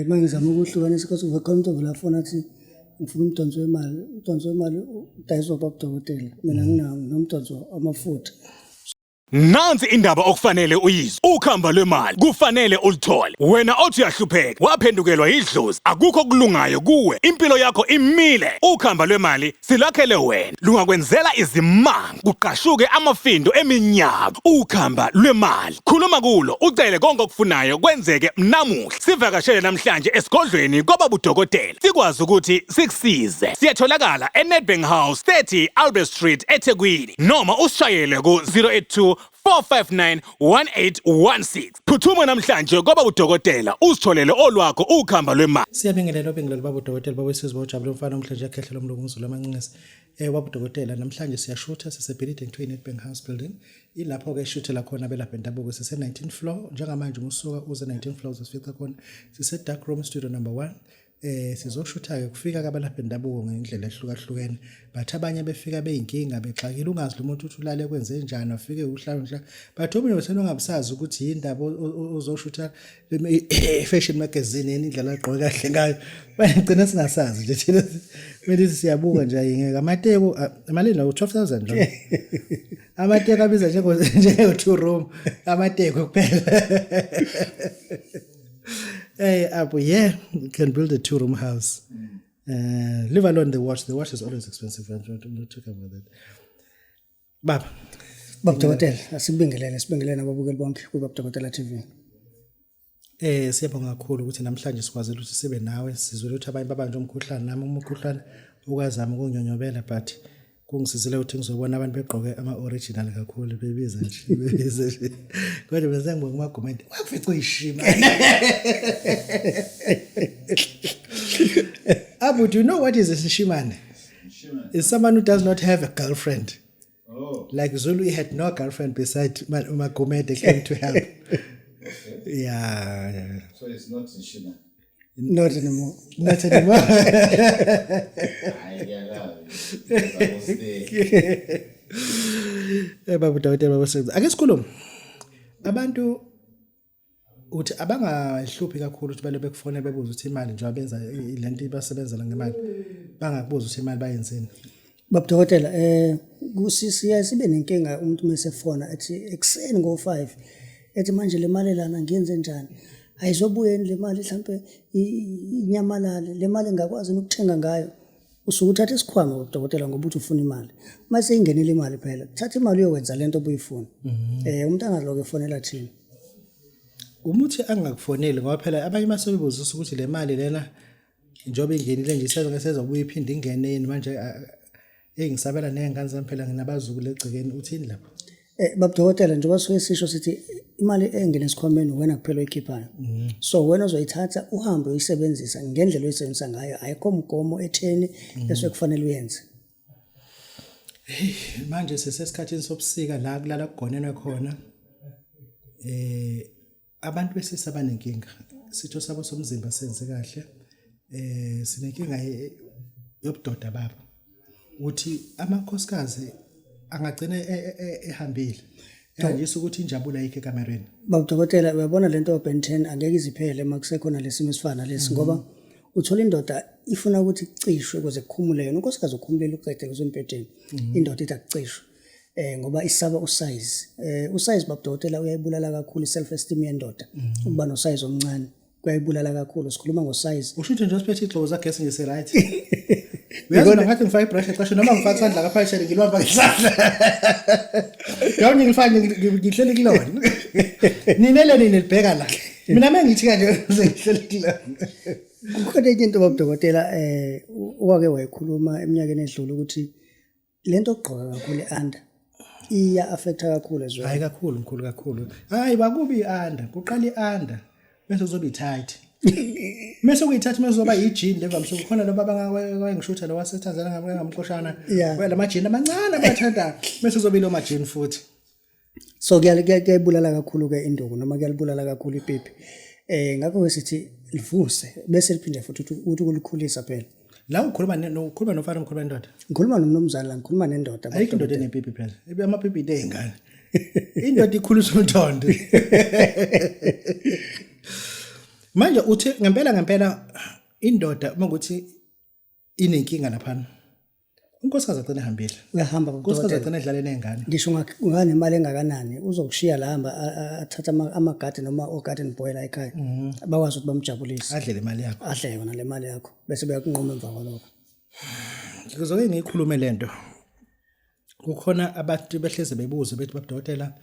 Mangizama ukuhlukanisa because ukhona umuntu ovela fona athi ngifuna umdonso wemali udayiswa babudokotela mina nginawo nomdonso amafutha. Nansi indaba okufanele uyizwe. Ukhamba lwemali kufanele ulithole. Wena othi uyahlupheka, waphendukelwa idlozi, akukho kulungayo kuwe. Impilo yakho imile. Ukhamba lwemali silakhele wena. Lungakwenzela izimanga, kuqashuke amafindo eminyaka. Ukhamba lwemali. Khuluma kulo, ucele konke okufunayo kwenzeke namuhla. Sivakashele namhlanje esigodlweni kwababudokotela. Sikwazi ukuthi sikusize. Siyatholakala eNedbank House 30 Albert Street eThekwini noma usishayele ku 082 4591816. Phuthuma namhlanje kwaba udokotela usitholele olwakho ukhamba lwemali. Siyabingelela baba udokotela babesizwe bojabule umfana namhlanje yakhehlela umlungu ngizulu amancinesi. Baba udokotela namhlanje siyashutha sisebhilidini 2 Nedbank House building. Ilapho ke shuthela khona belapha endabuko sise 19th floor njengamanje umusuka uze 19th floor usifica khona sise dark room studio number 1. Sizoshutha ke kufika kabalapha endabuko ngendlela ehlukahlukene bathi abanye befika beyinkinga bexakile ungazi lo muntu uthi ulale kwenze njani afike uhlala bathi omunye usenongabusazi ukuthi yindaba uzoshutha fashion magazine indlela agqoka kahle ngayo bayigcina singasazi nje thina kumele siyabuka nje ayingeke amateko imali la 12000 nje amateko abiza nje 2 room amateko kuphela. Hey, Abu, yeah, you can build a 2-room house. Leave alone the watch. The watch is always expensive. I'm not talking about that. Baba Dokotela, sibingelele nababukeli bonke kuBaba Dokotela TV. Siyabonga kakhulu ukuthi namhlanje sikwazile ukuthi sibe nawe sizwe ukuthi abanye babanje umkhuhlane nami umkhuhlane ukazama ukunyonyobela but kungisizile ukuthi ngizobona abantu begqoke ama-original kakhulu bebiza nje kodwa bese ngibonga kuma-comment wafica ishima. Abu, do you know what is a shimane? It's someone who does not have a girlfriend. Oh. Like Zulu had no girlfriend beside Magomede came to help. Yeah. So it's not in Shima. Not anymore. Not anymore. I was there. Baba udokotela basebenza. Ake sikhulume. Abantu uthi abangahluphi kakhulu ukuthi bale bekufona bebuza ukuthi imali nje abenza lento ibasebenzela ngemali. Bangakubuza ukuthi imali bayenzeni. Baba Dokotela kusisiya sibe nenkinga umuntu mesefona ethi ekseni ngo5 ethi manje le mali lana ngiyenze njani? Ayizobuyeni le mali mhlambe inyamalale le mali engakwazi ukuthenga ngayo. Usuke uthatha isikhwama uDokotela ngoba uthi ufuna imali. Mase ingenile imali phela. Thatha imali uyokwenza lento obuyifuna. Umuntu angaloke efonela thina. Umuthi angakufoneli ngoba phela abanye masebebuzisa ukuthi le mali lena njobe ingenile nje sezobuya iphinde ingeneni manje engisabela nengane zami phela nginabazukulu egcikeni uthini lapho? Baba Dokotela njengoba suke sisho sithi imali engene esikhwameni wena kuphela oyikhiphayo. So wena uzoyithatha uhambe uyisebenzisa ngendlela oyisebenzisa ngayo ayikho umgomo etheni bese kufanele uyenze. Manje sesesikhathini sobusika la kulala kugonenwe khona. Abantu besisa abanenkinga. Sitho sabo somzimba senze kahle. Sinenkinga yobudoda babo. Uthi amakhosikazi angagcina ehambile. Kanjisa ukuthi injabulo ayikho ekamereni. Baba Dokotela uyabona lento open 10 angeke iziphele makusekhona lesimo esifana lesi ngoba uthola indoda ifuna ukuthi icishwe ukuze kukhumule yona unkosikazi ukhumulela uqede kuzompetheni indoda ithi akucishwe ngoba isaba usize usize Baba Dokotela uyayibulala kakhulu self esteem yendoda ukuba no size omncane kuyayibulala kakhulu sikhuluma ngo size usho nje usiphethe igxobo zakhe ngise right. Uyabona ngathi ngifake brush exesha noma ngifaka isandla kaphayishele ngilwamba ngesandla. Yawuni ngifanye ngihlele kilona. Ninele libheka la. Mina mengithi kanje ngihlele kilona. Kukhona into Baba Dokotela owake wayikhuluma eminyakeni edlule ukuthi lento okugqoka kakhulu eanda iya affecta kakhulu ezweni. Hayi kakhulu mkhulu kakhulu. Hayi bakubi ianda kuqala ianda bese uzoba itight. Mase kuyithatha mezoba ijini levamso kukhona lo baba ngishutha lo waseTanzania ngamqoshana wela majini amancane abathanda mase uzobile omajini futhi. So kuyayibulala kakhulu ke induku noma kuyalibulala kakhulu ipipi. Ngakho sithi livuse bese liphinde futhi uthi ukulikhulisa phela. La ukhuluma nofana umkhuluma indoda. Ngikhuluma nomzali la ngikhuluma nendoda. Ayikho indoda enepipi phela. Amapipi idengane. Indoda ikhulisa umthondo. Manje uthi ngempela indoda manguthi inenkinga lapha. Unkosikazi agcina ehambile. uyahamba Unkosikazi bodokotela agcina edlala nezingane. ngisho unganemali engakanani uzokushiya la hamba athatha amagadi noma ogarden boy la ekhaya bakwazi ukuthi bamjabulise Adle le mali yakho. ahle yona le mali yakho bese beyakunqoma emva kwalokho. Ngizoke ngiyikhulume lento. Kukhona abantu behleze bebuze bethi babudokotela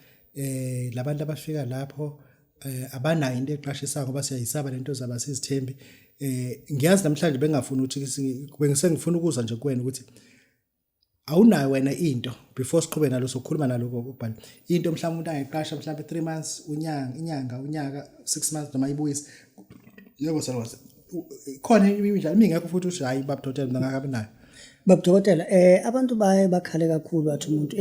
labantu abafika lapho abanayo into eqashisa ngoba siyayisaba lento zaba sizithembi. Ngiyazi namhlanje bengafuni ukuthi bengisengifuna ukuza nje kuwena ukuthi awunayo wena into before siqhube nalo sokukhuluma naloko ukubhala into mhlawumbe umuntu angeqasha mhlawumbe 3 months unyaka 6 months noma ibuyise yebo salwazi khona imidlalo mingekho futhi uthi hayi babudokotela mina ngakabi nayo Babudokotela abantu baye bakhale kakhulu bathi umuntu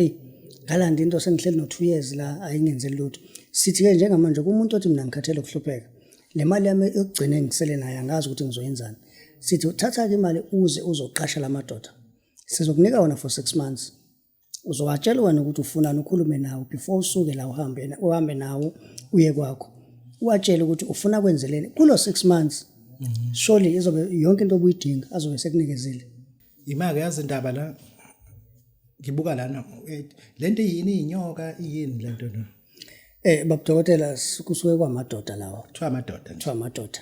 ngalanda into sengihleli no 2 years la ayingenzeli lutho sithi ke njengamanje kumuntu othi mina ngikhathele ukuhlupheka le mali yami yokugcina ngisele nayo angazi ukuthi ngizoyenzani sithi uthatha ke imali uze uzoqasha lamadoda sizokunika wona for 6 months uzowatshela wena ukuthi ufunani ukhulume nawo before usuke la uhambe nawo uye kwakho uwatshela ukuthi ufuna kwenzeleni kulo 6 months surely izobe yonke into obuyidinga azobe sekunikezile. Imake yazi indaba la ngibuka lana lento yini inyoka yini lento no Babudokotela kusuke kwamadoda lawo kuthiwa amadoda kuthiwa amadoda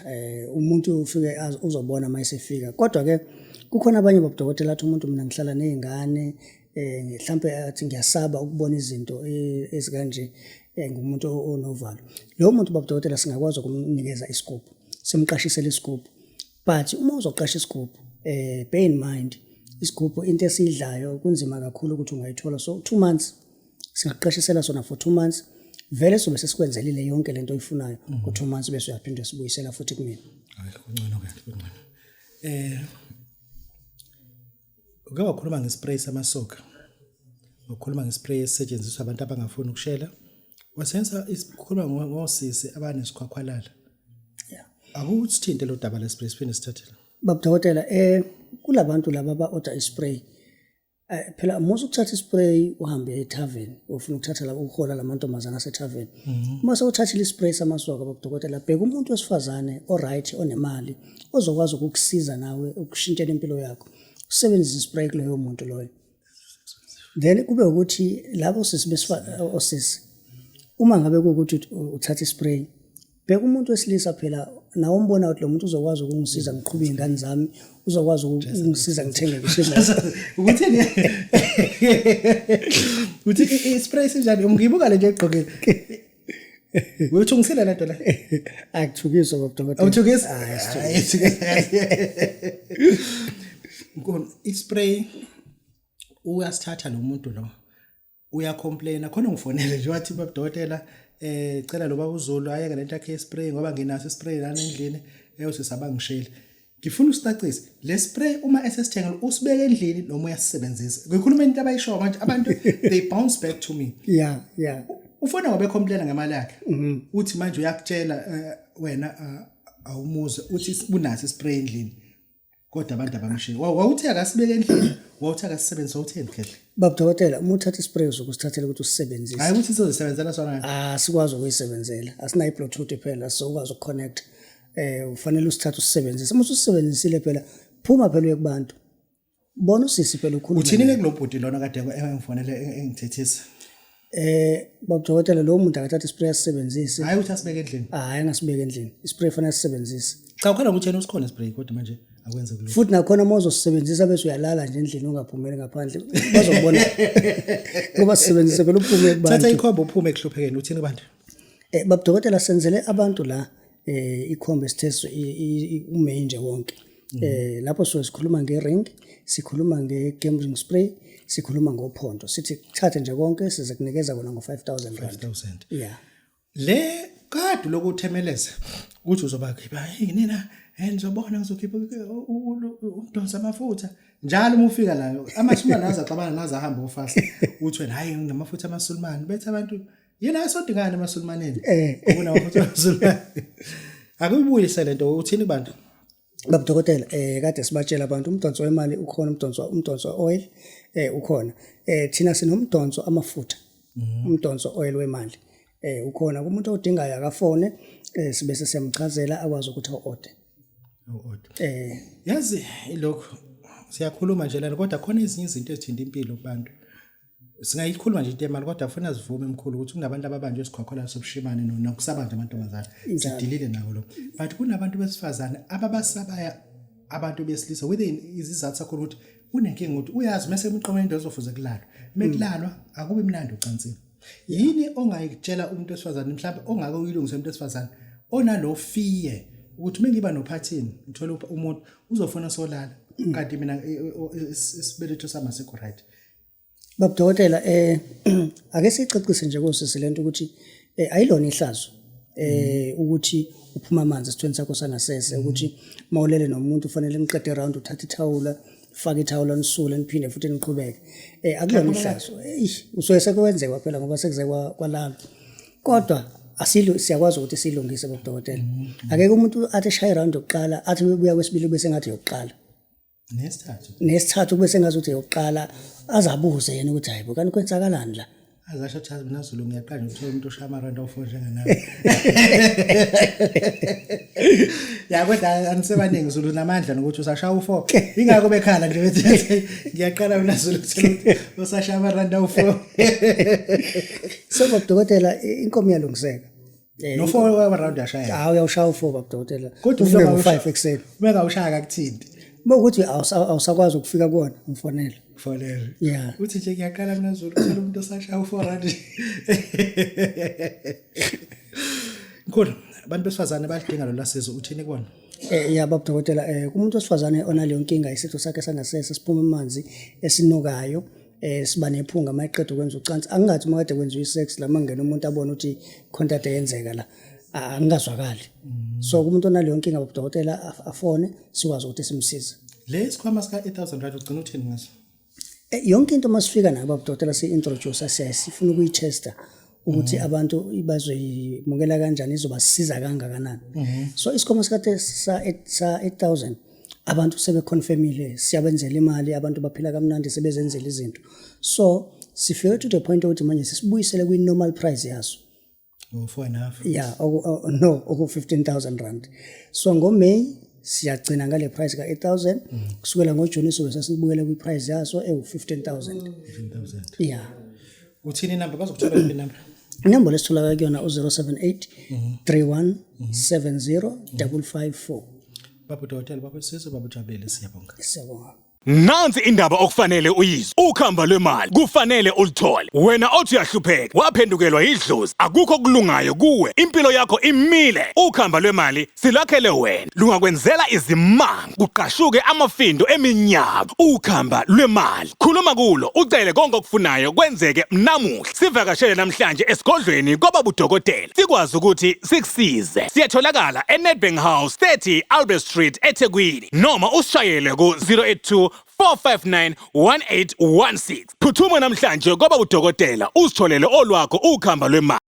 umuntu ufike uzobona mayisefika kodwa ke kukhona abanye babudokotela athi umuntu mina ngihlala nezingane mhlambe athi ngiyasaba ukubona izinto ezikanje ngumuntu onovalo lo muntu babudokotela singakwazi ukumnikeza isigubhu simqashisele isigubhu but uma uzoqasha isigubhu bear in mind isigubhu into esidlayo kunzima kakhulu ukuthi ungayithola so 2 months singaqashisela sona for 2 months vele sobe sesikwenzelile yonke lento oyifunayo ku 2 months bese uyaphinde sibuyisela futhi kumina. Hayi kungcono ke kungcono Ngaba khuluma ngespray samasoka ukukhuluma ngespray esisetshenziswa abantu abangafuni ukushela wasenza isikhuluma ngosisi abanesikhwakhwalala Yeah. akuthinte lo daba lespray siphinde sithathela Babudokotela kulabantu laba ba-order ispray phela musu ukuthatha ispray uhambe e-tavern ufuna ukuthatha la uhola lamantombazana ase-tavern mase uthathile ispray samasoka babudokotela bheka umuntu wesifazane oright onemali ozokwazi ukukusiza nawe ukushintshela impilo yakho usebenzise ispray kuloyo muntu loyo then kube ukuthi labo osisi uma ngabe kuukuthi uthatha ispray bheka umuntu wesilisa phela nawo umbona ukuthi lo muntu uzokwazi ukungisiza ngiqhube izingane zami uzokwazi ukungisiza ngithenge ngisho ukuthi uthi ispray sinjani ungibuka le nje egqokile uyothengisela lento la akuthukiswa babudokotela awuthukisa ispray uyasithatha lo muntu lo uyacomplaina khona ngifonele nje wathi babudokotela cela lo baba uZulu ayeke lento yakhe ispray ngoba nginaso ispray lana endlini eyosisaba ngishele ngifuna usicacise le spray uma esesithenga usibeke endlini noma uyasebenzisa ngikhuluma into abayisho manje abantu they bounce back to me yeah ufuna ngobe complain ngemali yakhe uthi manje uyakutshela wena awumuze uthi unaso ispray endlini kodwa abantu abamshini wawuthi akasibeke endlini wawuthi akasebenzisa utheni khehle babudokotela uma uthatha ispray uzokusithathela ukuthi usisebenzise hayi ukuthi sizosebenzela sona sikwazi ukuyisebenzela asinayi bluetooth phela sokwazi ukuconnect ufanele usithathe usisebenzise uma usisebenzisile phela phuma phela kubantu bona usisi phela ukhuluma uthini ke kulobhudi lona kade engifonele engithethisa babudokotela lo muntu akathatha ispray asisebenzise hayi uthi asibeke endlini hayi angasibeke endlini ispray fanele sisebenzise cha ukhona ukuthi yena usikhona ispray kodwa manje akwenze kuloko futhi nakhona uma uzosebenzisa bese uyalala nje endlini ungaphumeli ngaphandle bazobona ngoba sisebenzise phela uphume kubantu thatha ikhombo uphume ekuhluphekeni uthini kubantu babudokotela senzele abantu la ikhombe sithe ume nje wonke lapho sikhuluma nge-ring sikhuluma nge-game ring spray sikhuluma ngophondo sithi thathe nje konke size kunikeza kona ngo-5,000 rand 5,000 yeah le kade lokuthemeleza ukuthi uzoba khipha nina ngizobona ngizokhipha umdonsa amafutha njalo uma ufika la amaSulumane azaxabana naza ahamba ofast uthi wena hayi nginamafutha amaSulumane bethi abantu yena asodingana emaSulumaneni kunamafutha amaSulumane akubuyise lento uthini bantu babudokotela kade sibatshela abantu umdonso wemali ukhona umdonso oil ukhona thina sinomdonso amafutha umdonso oil wemali Ukhona kumuntu odingayo akafone sibese siyamchazela akwazi ukuthi aorder. Yazi ilokho siyakhuluma nje lana kodwa khona ezinye izinto ezithinta impilo kubantu. Singayikhuluma nje into emali kodwa ufuna sivume emkhulu ukuthi kunabantu ababanjwe isikhokhola sobushimane nokusabanja amantombazana. Sidilile nawo lo. But kunabantu besifazane ababasabaya abantu besilisa within izizathu sakho ukuthi unenkinga ukuthi uyazi mase umqomo into ezofuze kulala. Mekulalwa akube mnandi ucansini. Yini ongayitshela umuntu wesifazane mhlawumbe ongake uyilungise umuntu wesifazane onalo fear ukuthi mengiba nophathini ngithola umuntu uzofuna solala kanti mina isibeletho sami asikho right. Babudokotela ake sicacise nje kosisi lento ukuthi ayilona ihlazo ukuthi uphuma amanzi esithweni sakho sangasese ukuthi mawulele nomuntu ufanele imqede around uthatha ithawula faka ithawula nisule niphinde futhi niqhubeke akulona ihlazo usuke sekwenzeka phela ngoba sekuze kwalala kodwa siyakwazi ukuthi silungise babudokotela akeke umuntu athi shaya around yokuqala athi ubuya kwesibili bese ngathi yokuqala nesithathu bese ngathi uthi yokuqala azabuze yena ukuthi hayibo kanti kwenzakalani la azasho chaza mina Zulu ngiyaqala ukuthola umuntu oshaya around of 4 njengenawe ya kodwa anisebaningi Zulu namandla nokuthi usashaya u4 ingakho bekhala nje bethi ngiyaqala mina Zulu ukuthola usashaya around of 4 so babudokotela inkomo iyalungiseka no 4 around yashaya uyawushaya u4 babudokotela kodwa ufika ngo5 ekseni beka ushaya akuthinti ukuthi awusakwazi ukufika kuona umfonela fonele yeah uthi nje ngiyaqala mina Zulu ukuthola umuntu osashaya u400 Ngikho abantu besifazane bayidinga lo lasizo uthini kubona yeah babudokotela kumuntu osifazane onaleyo nkinga isitho sakhe sangasese siphuma amanzi esinokayo siba nephunga mayiqeda ukwenza ucansi angathi makade kwenziwa isex la mangena umuntu abone ukuthi contact eyenzeka la angazwakali so kumuntu onaleyo nkinga babudokotela afone sikwazi ukuthi simsize lesikhwama sika 8000 rand ugcina uthini ngaso yonke into masifika nayo babudokotela si-introduce sifuna ukuyitesta ukuthi abantu bazoyimukela kanjani izobasiza kangakanani so isikhwama sikade sa 8000 abantu sebeconfirmile siyabenzela imali abantu baphila kamnandi sebezenzela izinto so sifike to the point ukuthi manje sisibuyisele kwi-normal price yaso 4.5 yeah no oku 15000 rand so ngoMay siyagcina ngale price ka 8000 kusukela ngoJune sobe sesibuyele kwi price yaso e15000 yeah uthini number bazokuthola le number inamba lesithola kuyona u078 31 70 554 babudokotela bakwesizo babujabule siyabonga Nansi indaba okufanele uyizwe. Ukhamba lwemali kufanele ulithole. Wena othi uyahlupheka, waphendukelwa idlozi, akukho okulungayo kuwe. Impilo yakho imile. Ukhamba lwemali silakhele wena. Lungakwenzela izimanga, kuqashuke amafindo eminyaka. Ukhamba lwemali. Khuluma kulo, ucele konke okufunayo kwenzeke namuhla. Sivakashele namhlanje esigodlweni kwababudokotela. Sikwazi ukuthi sikusize. Siyatholakala eNedbank House 30 Albert Street eThekwini. Noma usishayele ku 082 459 1816. Phuthuma namhlanje kwaba udokotela usitholele olwakho ukhamba lwemali.